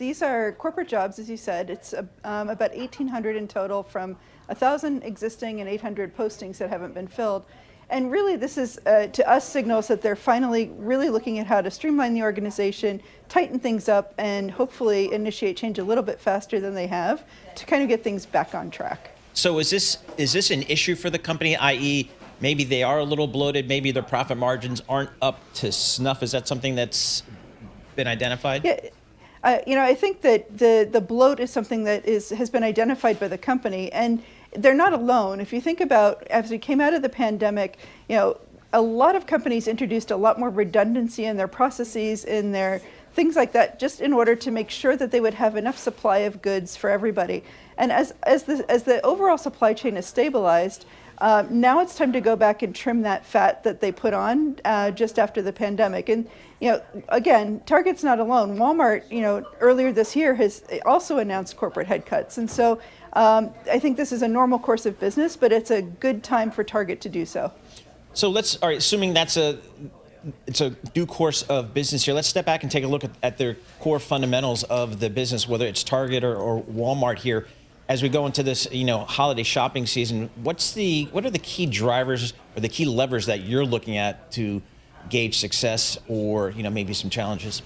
These are corporate jobs, as you said. It's about 1,800 in total from 1,000 existing and 800 postings that haven't been filled. And really, this is, to us, signals that they're finally really looking at how to streamline the organization, tighten things up, and hopefully initiate change a little bit faster than they have to kind of get things back on track. So is this an issue for the company, i.e., maybe they are a little bloated, maybe their profit margins aren't up to snuff? Is that something that's been identified? Yeah. I think that the bloat is something that has been identified by the company, and they're not alone. If you think about, as we came out of the pandemic, a lot of companies introduced a lot more redundancy in their processes, in their things like that, just in order to make sure that they would have enough supply of goods for everybody. And as the overall supply chain is stabilized, now it's time to go back and trim that fat that they put on just after the pandemic. And again, Target's not alone. Walmart, earlier this year has also announced corporate head cuts. And so I think this is a normal course of business, but it's a good time for Target to do so. So all right, assuming it's a due course of business here, let's step back and take a look at their core fundamentals of the business, whether it's Target or Walmart here. As we go into this, holiday shopping season, what are the key drivers or the key levers that you're looking at to gauge success or, maybe some challenges?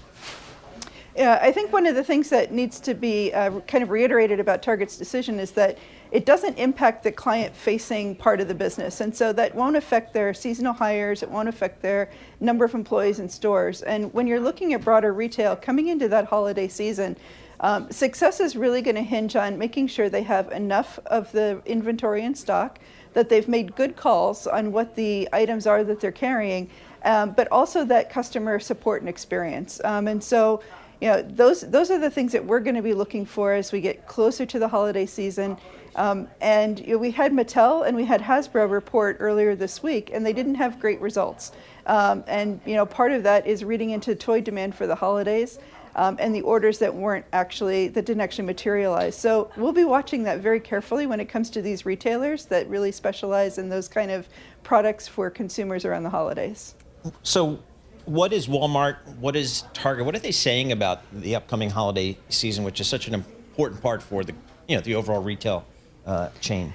Yeah, I think one of the things that needs to be kind of reiterated about Target's decision is that it doesn't impact the client-facing part of the business. And so that won't affect their seasonal hires. It won't affect their number of employees in stores. And when you're looking at broader retail coming into that holiday season, success is really going to hinge on making sure they have enough of the inventory in stock, that they've made good calls on what the items are that they're carrying, but also that customer support and experience. And so, those are the things that we're going to be looking for as we get closer to the holiday season. And we had Mattel and we had Hasbro report earlier this week, and they didn't have great results. And part of that is reading into toy demand for the holidays. And the orders that didn't actually materialize. So we'll be watching that very carefully when it comes to these retailers that really specialize in those kind of products for consumers around the holidays. So what is Walmart, what is Target, what are they saying about the upcoming holiday season, which is such an important part for the overall retail chain?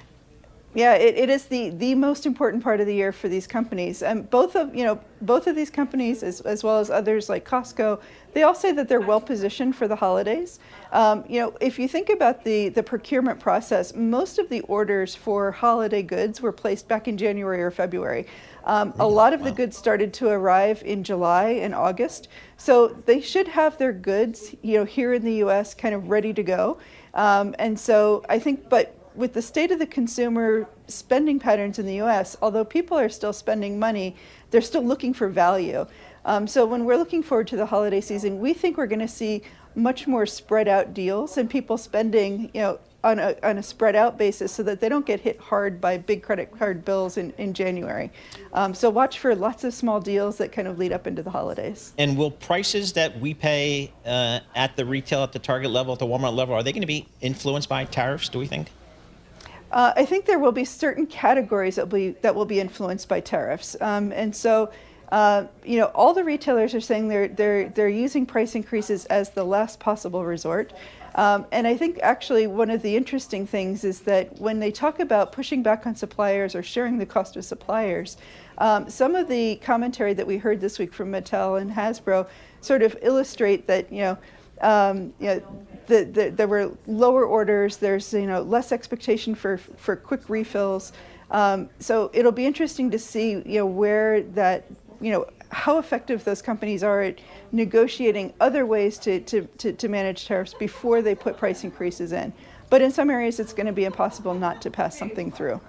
Yeah, it is the most important part of the year for these companies. And both of these companies, as well as others like Costco, they all say that they're well positioned for the holidays. If you think about the procurement process, most of the orders for holiday goods were placed back in January or February. A lot of the goods started to arrive in July and August. So they should have their goods, here in the U.S. kind of ready to go. And so I think, but with the state of the consumer spending patterns in the U.S., although people are still spending money, they're still looking for value. So when we're looking forward to the holiday season, we think we're going to see much more spread out deals and people spending, on a spread out basis so that they don't get hit hard by big credit card bills in January. So watch for lots of small deals that kind of lead up into the holidays. And will prices that we pay at the retail, at the Target level, at the Walmart level, are they going to be influenced by tariffs, do we think? I think there will be certain categories that will be influenced by tariffs, and so all the retailers are saying they're using price increases as the last possible resort. And I think actually one of the interesting things is that when they talk about pushing back on suppliers or sharing the cost of suppliers, some of the commentary that we heard this week from Mattel and Hasbro sort of illustrate that there were lower orders. There's less expectation for quick refills. So it'll be interesting to see where that how effective those companies are at negotiating other ways to manage tariffs before they put price increases in. But in some areas, it's going to be impossible not to pass something through.